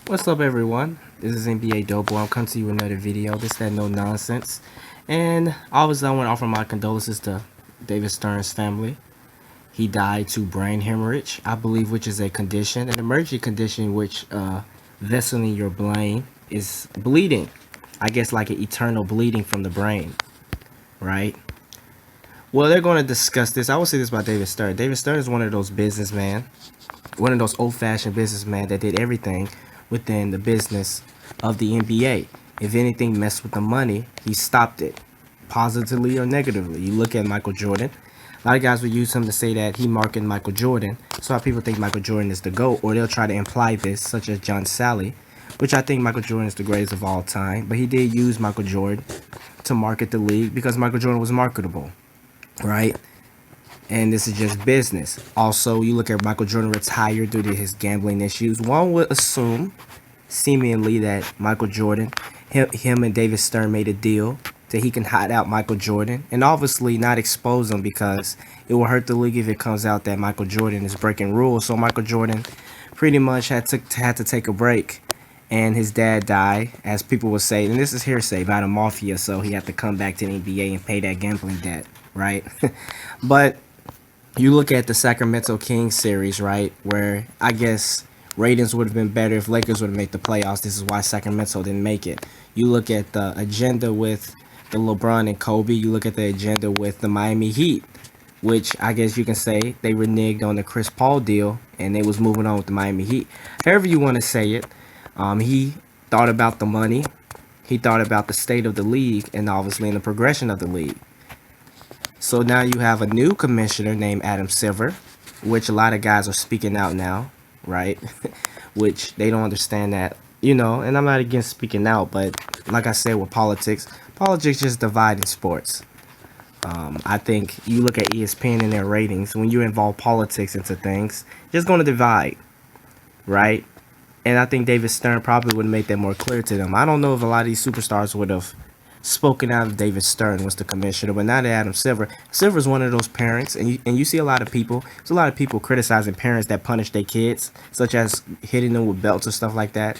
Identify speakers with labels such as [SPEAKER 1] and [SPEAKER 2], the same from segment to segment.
[SPEAKER 1] What's up, everyone? This is NBA Dope. I'm coming to you with another video. This that no nonsense, and obviously I want to offer my condolences to David Stern's family. He died to brain hemorrhage, I believe, which is a condition, an emergency condition, which vessel in your brain is bleeding. I guess like an eternal bleeding from the brain, right? Well, they're going to discuss this. I will say this about David Stern. David Stern is one of those businessmen, one of those old-fashioned businessmen that did everything within the business of the NBA. If anything messed with the money, he stopped it, positively or negatively. You look at Michael Jordan. A lot of guys would use him to say that he marketed Michael Jordan. So people think Michael Jordan is the GOAT, or they'll try to imply this, such as John Sally, which I think Michael Jordan is the greatest of all time. But he did use Michael Jordan to market the league because Michael Jordan was marketable, right? And this is just business. Also, you look at Michael Jordan retired due to his gambling issues. One would assume, seemingly, that Michael Jordan, him and David Stern made a deal that he can hide out Michael Jordan and obviously not expose him because it will hurt the league if it comes out that Michael Jordan is breaking rules. So Michael Jordan pretty much had to take a break. And his dad died, as people would say, and this is hearsay, by the mafia, so he had to come back to the NBA and pay that gambling debt, right? But you look at the Sacramento Kings series, right, where I guess ratings would have been better if Lakers would have made the playoffs. This is why Sacramento didn't make it. You look at the agenda with the LeBron and Kobe. You look at the agenda with the Miami Heat, which I guess you can say they reneged on the Chris Paul deal and they was moving on with the Miami Heat. However you want to say it, he thought about the money. He thought about the state of the league and obviously in the progression of the league. So now you have a new commissioner named Adam Silver, which a lot of guys are speaking out now, right? Which they don't understand that, and I'm not against speaking out, but like I said with politics just divide in sports. I think you look at ESPN and their ratings, when you involve politics into things, just going to divide, right? And I think David Stern probably would make that more clear to them. I don't know if a lot of these superstars would have spoken out if David Stern was the commissioner, but now that Adam Silver's one of those parents, and you see there's a lot of people criticizing parents that punish their kids, such as hitting them with belts or stuff like that,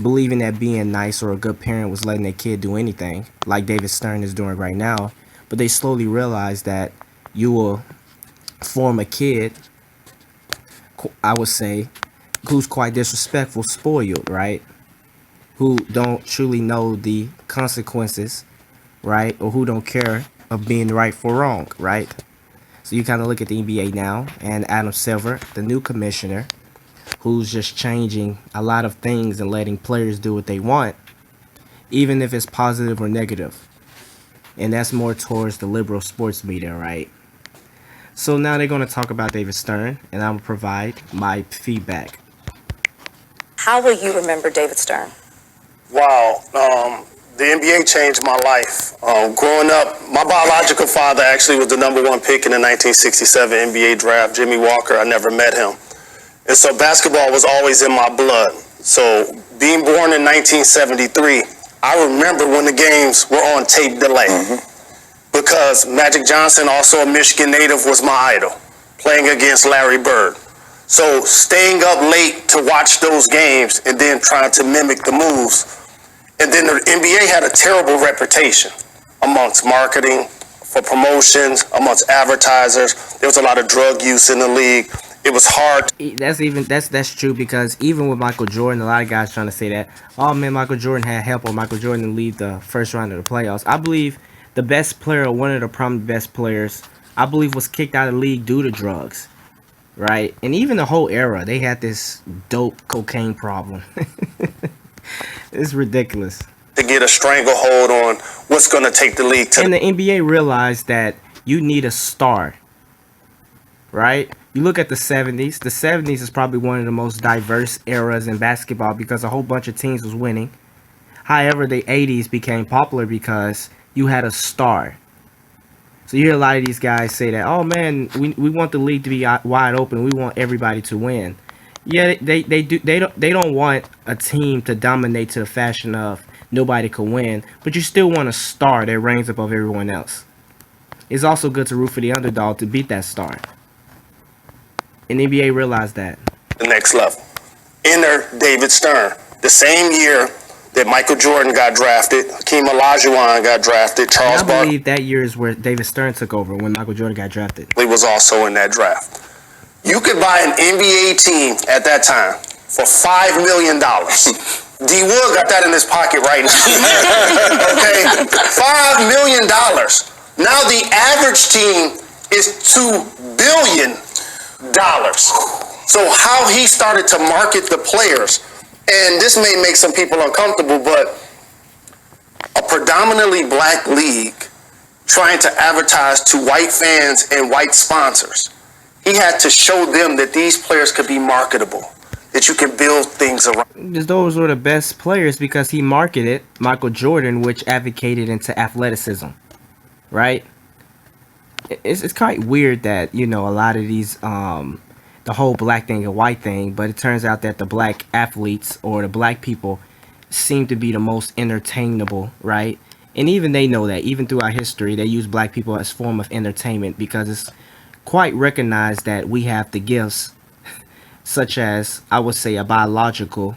[SPEAKER 1] believing that being nice or a good parent was letting their kid do anything, like David Stern is doing right now. But they slowly realize that you will form a kid, I would say, who's quite disrespectful, spoiled, right? Who don't truly know the consequences, right? Or who don't care of being right for wrong, right? So you kind of look at the NBA now and Adam Silver, the new commissioner, who's just changing a lot of things and letting players do what they want, even if it's positive or negative. And that's more towards the liberal sports media, right? So now they're going to talk about David Stern, and I'm going to provide my feedback.
[SPEAKER 2] How will you remember David Stern?
[SPEAKER 3] Wow, the NBA changed my life. Growing up, my biological father actually was the #1 pick in the 1967 NBA draft, Jimmy Walker. I never met him. And so basketball was always in my blood. So being born in 1973, I remember when the games were on tape delay. Because Magic Johnson, also a Michigan native, was my idol, playing against Larry Bird. So staying up late to watch those games and then trying to mimic the moves. And then the NBA had a terrible reputation amongst marketing, for promotions, amongst advertisers. There was a lot of drug use in the league. It was hard.
[SPEAKER 1] That's true, because even with Michael Jordan, a lot of guys trying to say that, oh man, Michael Jordan had help, or Michael Jordan to lead the first round of the playoffs. I believe the best player, or one of the prominent best players, I believe was kicked out of the league due to drugs, right? And even the whole era, they had this dope cocaine problem. It's ridiculous.
[SPEAKER 3] To get a stranglehold on what's going to take the league to.
[SPEAKER 1] And the NBA realized that you need a star, right? You look at the 70s. The 70s is probably one of the most diverse eras in basketball because a whole bunch of teams was winning. However, the 80s became popular because you had a star. So you hear a lot of these guys say that, oh man, we want the league to be wide open. We want everybody to win. Yeah, they don't want a team to dominate to the fashion of nobody can win, but you still want a star that reigns above everyone else. It's also good to root for the underdog to beat that star. And the NBA realized that.
[SPEAKER 3] The next level. Enter David Stern. The same year that Michael Jordan got drafted, Hakeem Olajuwon got drafted, Charles
[SPEAKER 1] I
[SPEAKER 3] Barkley
[SPEAKER 1] believe that year is where David Stern took over when Michael Jordan got drafted.
[SPEAKER 3] was also in that draft. You could buy an NBA team at that time for $5 million. D. Wood got that in his pocket right now. Okay? $5 million. Now the average team is $2 billion. So how he started to market the players, and this may make some people uncomfortable, but a predominantly black league trying to advertise to white fans and white sponsors, he had to show them that these players could be marketable, that you can build things around.
[SPEAKER 1] Those were the best players because he marketed Michael Jordan, which advocated into athleticism, right? It's quite weird that, you know, a lot of these, the whole black thing and white thing, but it turns out that the black athletes or the black people seem to be the most entertainable, right? And even they know that, even throughout history, they use black people as form of entertainment because it's quite recognized that we have the gifts, such as, I would say, a biological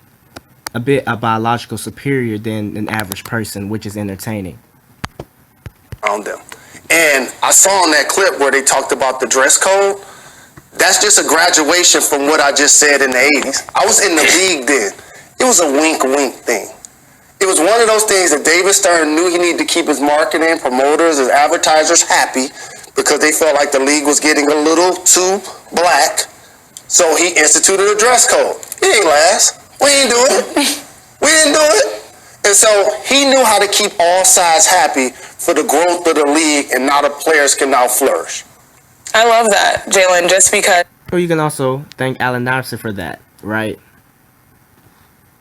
[SPEAKER 1] superior than an average person, which is entertaining.
[SPEAKER 3] Them. And I saw in that clip where they talked about the dress code. That's just a graduation from what I just said in the 80s. I was in the league then. It was a wink thing. It was one of those things that David Stern knew he needed to keep his marketing, promoters, his advertisers happy because they felt like the league was getting a little too black. So he instituted a dress code. It ain't last. We ain't do it. We didn't do it. And so he knew how to keep all sides happy for the growth of the league, and now the players can now flourish.
[SPEAKER 4] I love that, Jalen, just because.
[SPEAKER 1] Well, you can also thank Allen Iverson for that, right?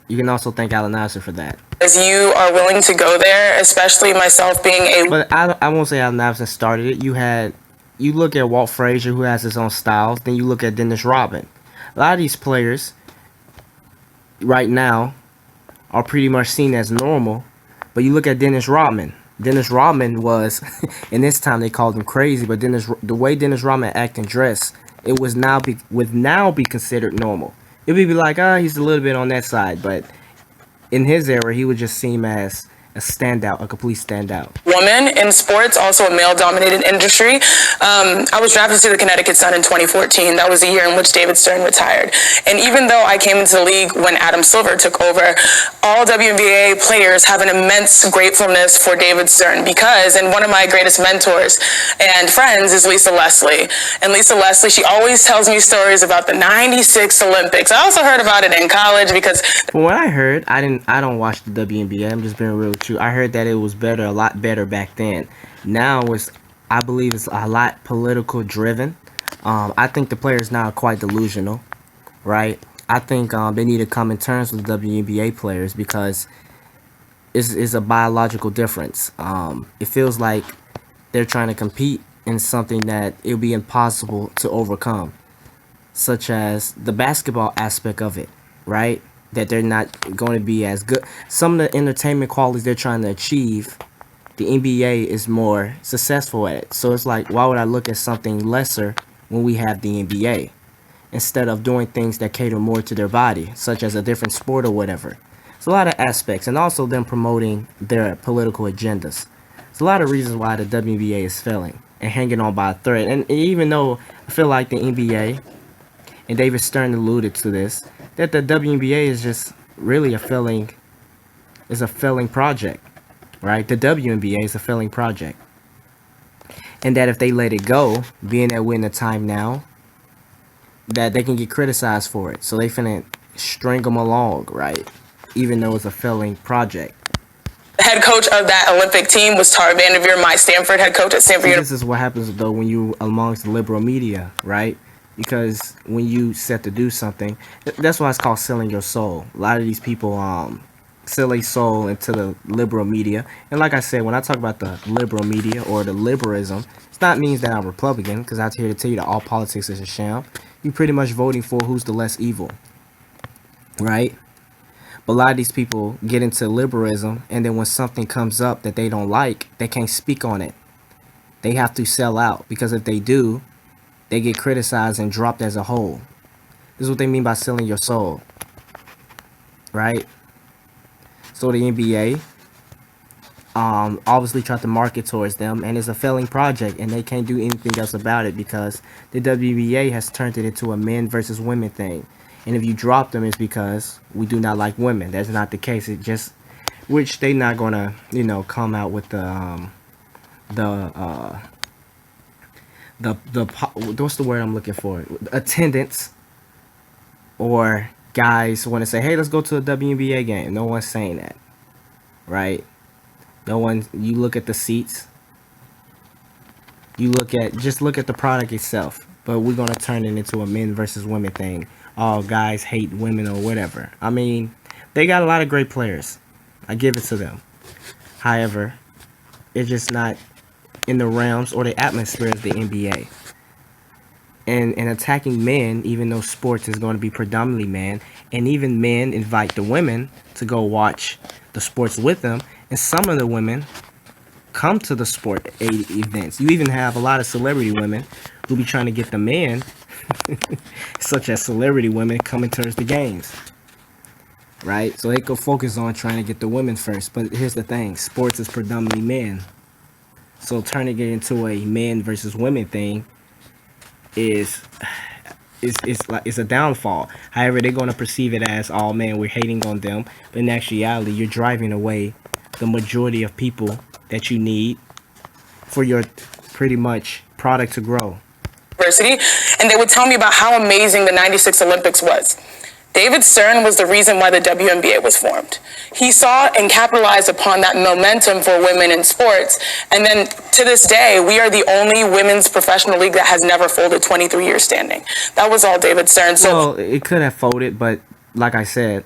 [SPEAKER 1] You can also thank Allen Iverson for that.
[SPEAKER 4] As you are willing to go there, especially myself being a.
[SPEAKER 1] But I won't say Allen Iverson started it. You look at Walt Frazier, who has his own styles. Then you look at Dennis Rodman. A lot of these players right now are pretty much seen as normal. But you look at Dennis Rodman. Dennis Rodman was, in this time they called him crazy, but the way Dennis Rodman act and dress, it would now be considered normal. It would be like, he's a little bit on that side, but in his era, he would just seem as a standout, a complete standout.
[SPEAKER 4] Woman in sports, also a male-dominated industry. I was drafted to the Connecticut Sun in 2014. That was the year in which David Stern retired. And even though I came into the league when Adam Silver took over, all WNBA players have an immense gratefulness for David Stern because, and one of my greatest mentors and friends is Lisa Leslie. And Lisa Leslie, she always tells me stories about the '96 Olympics. I also heard about it in college because.
[SPEAKER 1] From what I heard, I don't watch the WNBA. I'm just being real true. I heard that it was a lot better back then. Now I believe it's a lot political driven. I think the players now are quite delusional, right? I think they need to come in terms with the WNBA players because it's a biological difference. It feels like they're trying to compete in something that it'll be impossible to overcome, such as the basketball aspect of it, right? That they're not going to be as good. Some of the entertainment qualities they're trying to achieve, the NBA is more successful at it. So it's like, why would I look at something lesser when we have the NBA? Instead of doing things that cater more to their body, such as a different sport or whatever. It's a lot of aspects, and also them promoting their political agendas. It's a lot of reasons why the WNBA is failing and hanging on by a thread. And even though I feel like the NBA, and David Stern alluded to this, that the WNBA is just really a failing project, right? The WNBA is a failing project. And that if they let it go, being that we're in the time now, that they can get criticized for it. So they finna string them along, right? Even though it's a failing project.
[SPEAKER 4] The head coach of that Olympic team was Tara Vanderveer, my Stanford head coach at Stanford University.
[SPEAKER 1] This is what happens though when you amongst the liberal media, right? Because when you set to do something, that's why it's called selling your soul. A lot of these people sell a soul into the liberal media. And like I said, when I talk about the liberal media or the liberalism, it's not means that I'm Republican, because I'm here to tell you that all politics is a sham. You're pretty much voting for who's the less evil, right? But a lot of these people get into liberalism, and then when something comes up that they don't like, they can't speak on it. They have to sell out, because if they do, they get criticized and dropped as a whole. This is what they mean by selling your soul. right? So the NBA obviously tried to market towards them, and it's a failing project, and they can't do anything else about it because the WNBA has turned it into a men versus women thing. And if you drop them, it's because we do not like women. That's not the case. It just, which they not gonna, come out with the what's the word I'm looking for? Attendance, or guys want to say, hey, let's go to a WNBA game. No one's saying that, right? No one. You look at the seats. Just look at the product itself. But we're gonna turn it into a men versus women thing. All guys hate women or whatever. I mean, they got a lot of great players. I give it to them. However, it's just not in the realms or the atmosphere of the NBA. And attacking men, even though sports is going to be predominantly men, and even men invite the women to go watch the sports with them, and some of the women come to the sport events. You even have a lot of celebrity women who be trying to get the men, such as celebrity women, coming towards the games, right? So they could focus on trying to get the women first. But here's the thing: sports is predominantly men, so turning it into a men versus women thing is like it's a downfall. However, they're going to perceive it as, oh man, we're hating on them, but in actuality, you're driving away the majority of people that you need for your pretty much product to grow.
[SPEAKER 4] University, and they would tell me about how amazing the 96 Olympics was. David Stern was the reason why the WNBA was formed. He saw and capitalized upon that momentum for women in sports, and then to this day, we are the only women's professional league that has never folded 23 years standing. That was all David Stern. So,
[SPEAKER 1] well, it could have folded, but like I said,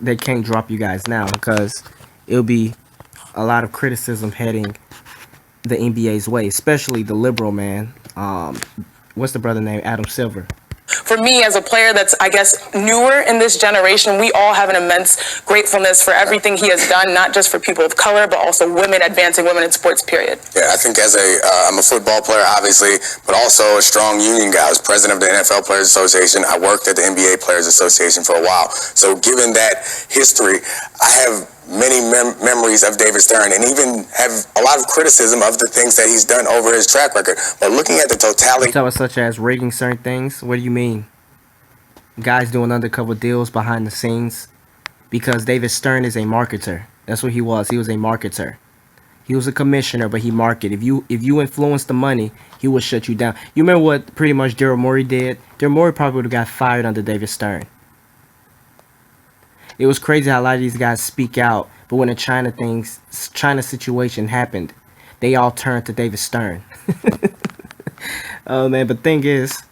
[SPEAKER 1] they can't drop you guys now because it'll be a lot of criticism heading the NBA's way, especially the liberal man. What's the brother name? Adam Silver.
[SPEAKER 4] for me as a player that's, I guess, newer in this generation, we all have an immense gratefulness for everything he has done, not just for people of color, but also women, advancing women in sports, period.
[SPEAKER 5] Yeah, I think I'm a football player, obviously, but also a strong union guy. I was president of the NFL Players Association. I worked at the NBA Players Association for a while. So given that history, I have many memories of David Stern and even have a lot of criticism of the things that he's done over his track record. But looking at the totality...
[SPEAKER 1] Such as rigging certain things? What do you mean? Guys doing undercover deals behind the scenes? Because David Stern is a marketer. That's what he was. He was a marketer. He was a commissioner, but he marketed. If you influence the money, he will shut you down. You remember what pretty much Daryl Morey did? Daryl Morey probably would have got fired under David Stern. It was crazy how a lot of these guys speak out, but when the China situation happened, they all turned to David Stern. Oh man, but thing is,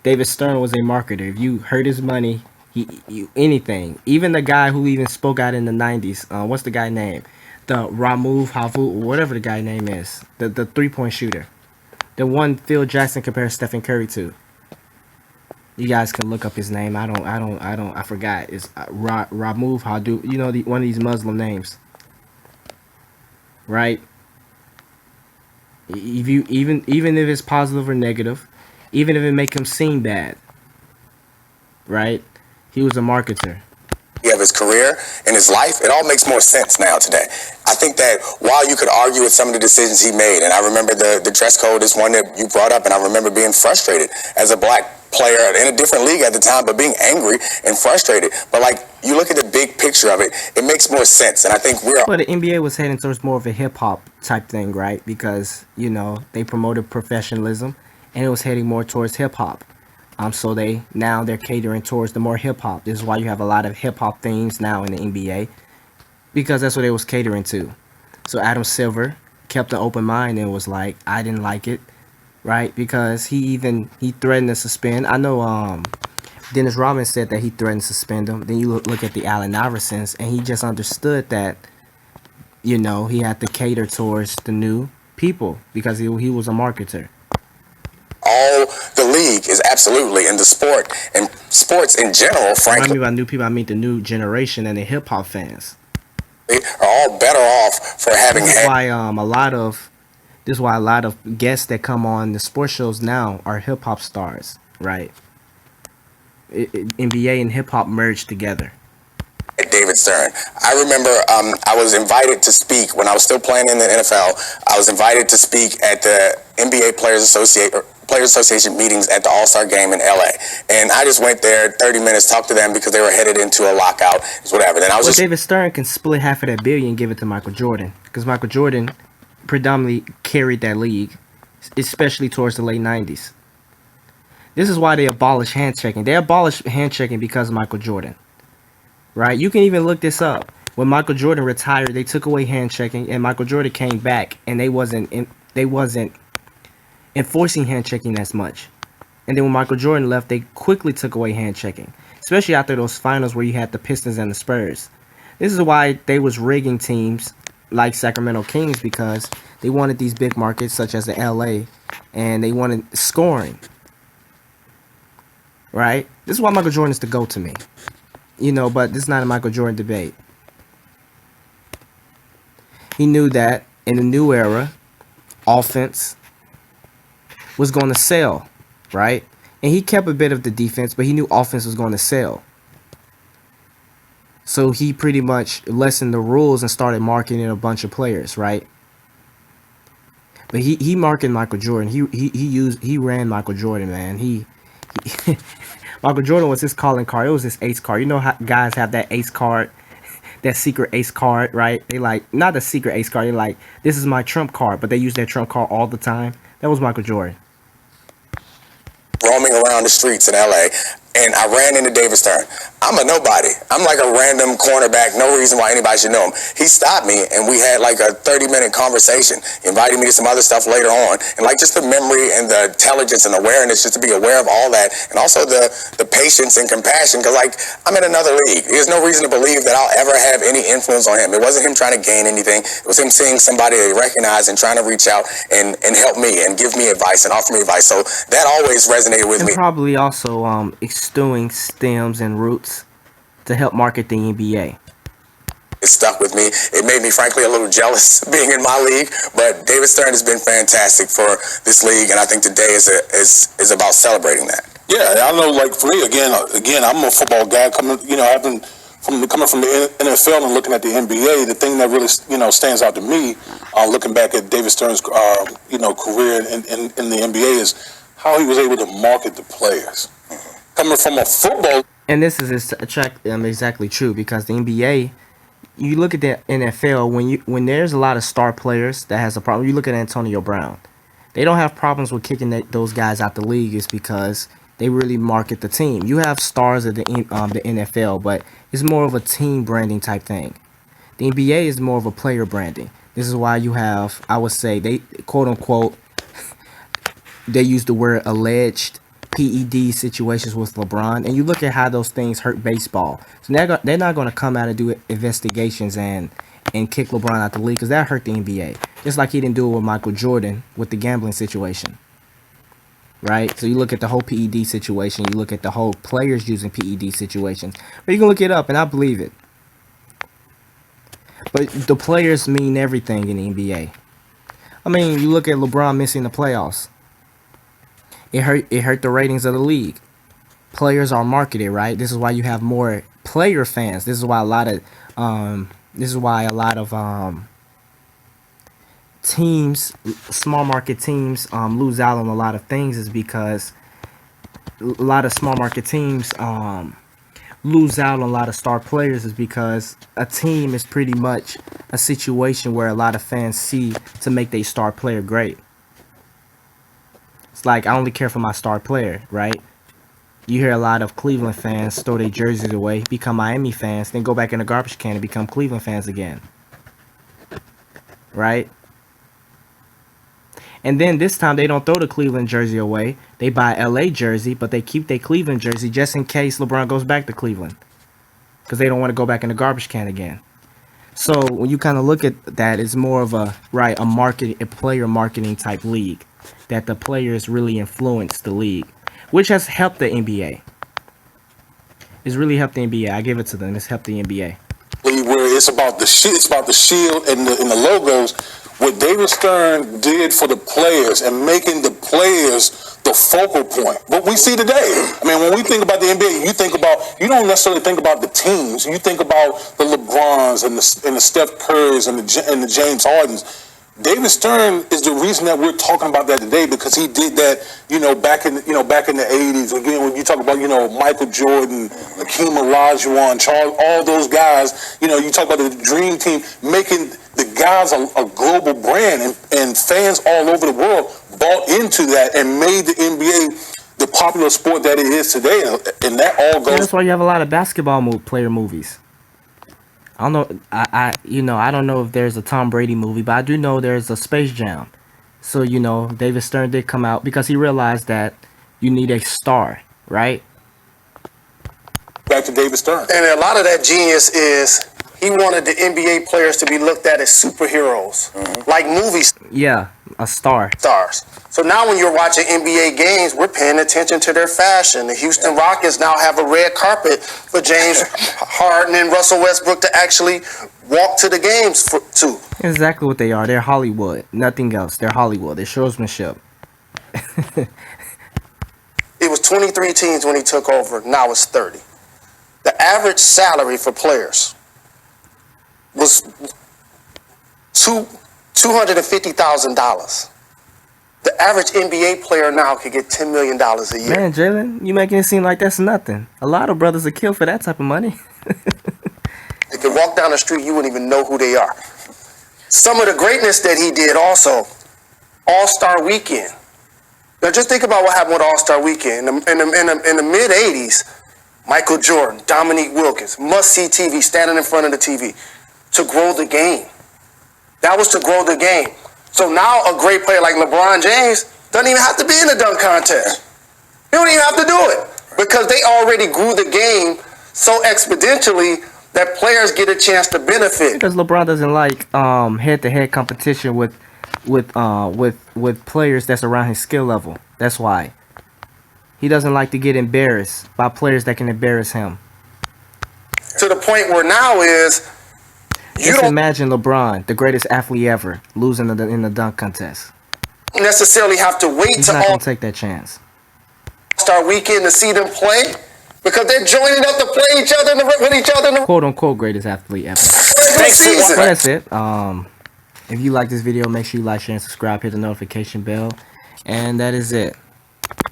[SPEAKER 1] David Stern was a marketer. If you heard his money, anything. Even the guy who even spoke out in the 90s, what's the guy name? The Ramuv Havu, whatever the guy name is, the 3-point shooter, the one Phil Jackson compares Stephen Curry to. You guys can look up his name. I forgot. It's Ramuv Hadu. You know, one of these Muslim names, right? If you even if it's positive or negative, even if it make him seem bad, right? He was a marketer.
[SPEAKER 5] Of his career and his life, it all makes more sense now today. I think that while you could argue with some of the decisions he made, and I remember the dress code is one that you brought up, and I remember being frustrated as a black player in a different league at the time, but being angry and frustrated. But like, you look at the big picture of it, it makes more sense. And I think
[SPEAKER 1] Well, the NBA was heading towards more of a hip-hop type thing, right? Because, you know, they promoted professionalism, and it was heading more towards hip-hop. So they're catering towards the more hip hop. This is why you have a lot of hip hop themes now in the NBA, because that's what it was catering to. So Adam Silver kept an open mind and was like, I didn't like it, right? Because he threatened to suspend. I know Dennis Rodman said that he threatened to suspend him. Then you look at the Allen Iversons, and he just understood that, you know, he had to cater towards the new people because he was a marketer.
[SPEAKER 5] All the league is absolutely in the sport and sports in general, frankly.
[SPEAKER 1] I mean by new people, I mean the new generation and the hip hop fans.
[SPEAKER 5] They are all better off for having.
[SPEAKER 1] This is why a lot of guests that come on the sports shows now are hip hop stars, right? NBA and hip hop merged together.
[SPEAKER 5] David Stern. I remember I was invited to speak when I was still playing in the NFL. I was invited to speak at the NBA Players Association meetings at the All-Star game in LA. And I just went there 30 minutes, talked to them because they were headed into a lockout, whatever. Then I was
[SPEAKER 1] David Stern can split half of that billion and give it to Michael Jordan, because Michael Jordan predominantly carried that league, especially towards the late 90s. This is why they abolished handshaking. They abolished handshaking because of Michael Jordan. Right? You can even look this up. When Michael Jordan retired, they took away handshaking, and Michael Jordan came back, and they wasn't enforcing handshaking as much. And then when Michael Jordan left, they quickly took away handshaking, especially after those finals where you had the Pistons and the Spurs. This is why they was rigging teams like Sacramento Kings, because they wanted these big markets such as the LA, and they wanted scoring. Right? This is why Michael Jordan is the GOAT to me. You know, but this is not a Michael Jordan debate. He knew that in the new era, offense was going to sell, right? And he kept a bit of the defense, but he knew offense was going to sell. So he pretty much lessened the rules and started marketing a bunch of players, right? But he marketed Michael Jordan. He ran Michael Jordan, man. He Michael Jordan was his calling card. It was his ace card. You know how guys have that ace card, that secret ace card, right? They like, not a secret ace card. They like, this is my trump card, but they use that trump card all the time. That was Michael Jordan.
[SPEAKER 5] roaming around the streets in LA, and I ran into David Stern. I'm a nobody. I'm like a random cornerback, no reason why anybody should know him. He stopped me, and we had like a 30-minute conversation, inviting me to some other stuff later on, and like just the memory and the intelligence and awareness, just to be aware of all that, and also the patience and compassion, because like I'm in another league. There's no reason to believe that I'll ever have any influence on him. It wasn't him trying to gain anything. It was him seeing somebody that he recognized and trying to reach out and help me and give me advice and offer me advice. So that always resonated with me.
[SPEAKER 1] And probably also extolling stems and roots to help market the NBA.
[SPEAKER 5] It stuck with me. It made me, frankly, a little jealous being in my league. But David Stern has been fantastic for this league, and I think today is about celebrating that.
[SPEAKER 6] Yeah, I know. Like for me, again, I'm a football guy coming from the NFL and looking at the NBA. The thing that really stands out to me, looking back at David Stern's career in the NBA, is how he was able to market the players. Coming from a football.
[SPEAKER 1] And this is exactly true, because the NBA, you look at the NFL, when there's a lot of star players that has a problem. You look at Antonio Brown. They don't have problems with kicking those guys out the league, is because they really market the team. You have stars of the NFL, but it's more of a team branding type thing. The NBA is more of a player branding. This is why you have, I would say, they quote unquote, they use the word alleged PED situations with LeBron, and you look at how those things hurt baseball. So they're not going to come out and do investigations and kick LeBron out the league, because that hurt the NBA. Just like he didn't do it with Michael Jordan with the gambling situation. Right? So you look at the whole PED situation, you look at the whole players using PED situations. But you can look it up, and I believe it. But the players mean everything in the NBA. I mean, you look at LeBron missing the playoffs. It hurt the ratings of the league. Players are marketed, right? This is why you have more player fans. This is why a lot of teams, small market teams, lose out on a lot of things, is because a lot of small market teams lose out on a lot of star players, is because a team is pretty much a situation where a lot of fans see to make their star player great. It's like, I only care for my star player, right? You hear a lot of Cleveland fans throw their jerseys away, become Miami fans, then go back in the garbage can and become Cleveland fans again. Right? And then this time they don't throw the Cleveland jersey away. They buy a LA jersey, but they keep their Cleveland jersey just in case LeBron goes back to Cleveland, because they don't want to go back in the garbage can again. So when you kind of look at that, it's more of a player marketing type league, that the players really influence the league, which has helped the NBA. It's really helped the NBA. I give it to them. It's helped the NBA.
[SPEAKER 6] Where it's about the shield and the logos. What David Stern did for the players and making the players the focal point. What we see today, I mean, when we think about the NBA, you don't necessarily think about the teams. You think about the LeBrons and the Steph Currys and the James Hardens. David Stern is the reason that we're talking about that today, because he did that, back in the 80s. Again, when you talk about, Michael Jordan, Hakeem Olajuwon, Charles, all those guys, you talk about the Dream Team, making the guys a global brand, and fans all over the world bought into that and made the NBA the popular sport that it is today. And that all goes.
[SPEAKER 1] Yeah, that's why you have a lot of basketball player movies. I don't know. I don't know if there's a Tom Brady movie, but I do know there's a Space Jam. So David Stern did come out because he realized that you need a star, right?
[SPEAKER 6] Back to David Stern.
[SPEAKER 3] And a lot of that genius is he wanted the NBA players to be looked at as superheroes, like movie
[SPEAKER 1] Yeah, a star.
[SPEAKER 3] stars. So now when you're watching NBA games, we're paying attention to their fashion. The Houston Rockets now have a red carpet for James Harden and Russell Westbrook to actually walk to the games too.
[SPEAKER 1] Exactly what they are. They're Hollywood. Nothing else. They're Hollywood. They're showsmanship.
[SPEAKER 3] It was 23 teams when he took over. Now it's 30. The average salary for players was $250,000. The average NBA player now could get $10 million a year.
[SPEAKER 1] Man, Jalen, you making it seem like that's nothing. A lot of brothers are killed for that type of money.
[SPEAKER 3] They could walk down the street, you wouldn't even know who they are. Some of the greatness that he did also, All-Star Weekend. Now just think about what happened with All-Star Weekend. In the mid-'80s, Michael Jordan, Dominique Wilkins, must-see TV, standing in front of the TV, to grow the game. That was to grow the game. So now a great player like LeBron James doesn't even have to be in the dunk contest. He don't even have to do it, because they already grew the game so exponentially that players get a chance to benefit.
[SPEAKER 1] Because LeBron doesn't like head-to-head competition with players that's around his skill level. That's why. He doesn't like to get embarrassed by players that can embarrass him.
[SPEAKER 3] To the point where now is, you
[SPEAKER 1] Just
[SPEAKER 3] don't
[SPEAKER 1] imagine LeBron, the greatest athlete ever, losing in the dunk contest.
[SPEAKER 3] necessarily have to wait
[SPEAKER 1] He's
[SPEAKER 3] to
[SPEAKER 1] not going to take that chance.
[SPEAKER 3] All-Star Weekend to see them play, because they're joining up to play each other with each other in the
[SPEAKER 1] Quote-unquote greatest athlete ever.
[SPEAKER 3] regular season.
[SPEAKER 1] Well, that's it. If you like this video, make sure you like, share, and subscribe. Hit the notification bell. And that is it.